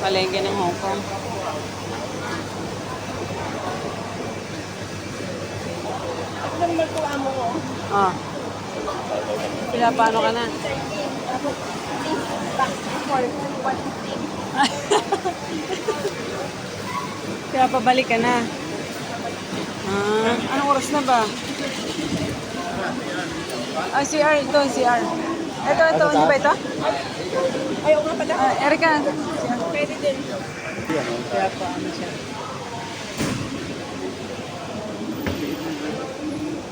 Palengke ng Hong Kong. Ano magkuha mo ko? Ah. Paano ka na? Kaya pabalik ka na. Ah, anong oras na ba? Ah, CR. Ito, CR. Ito, hindi ba ito? Ayaw nga pala. Ah, Erica. Pwede din. Kaya pa, ano siya.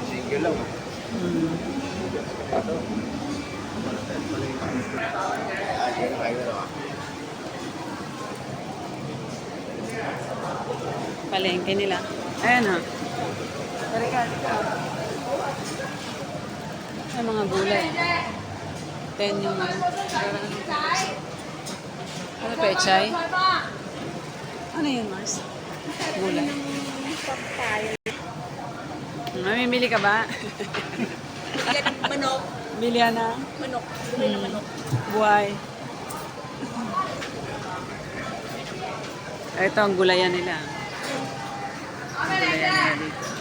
Single lang. Palengke nila. Ayan ha. Erica. Ay, mga gulay. 10 yung ano. Ano pechay? Ano yun, Mars? Gulay. Mamimili ka ba? Yan, manok. Bilihan na. Manok. Bumili ng manok. Buhay. Ito ang gulayan nila. Gulayan nila dito.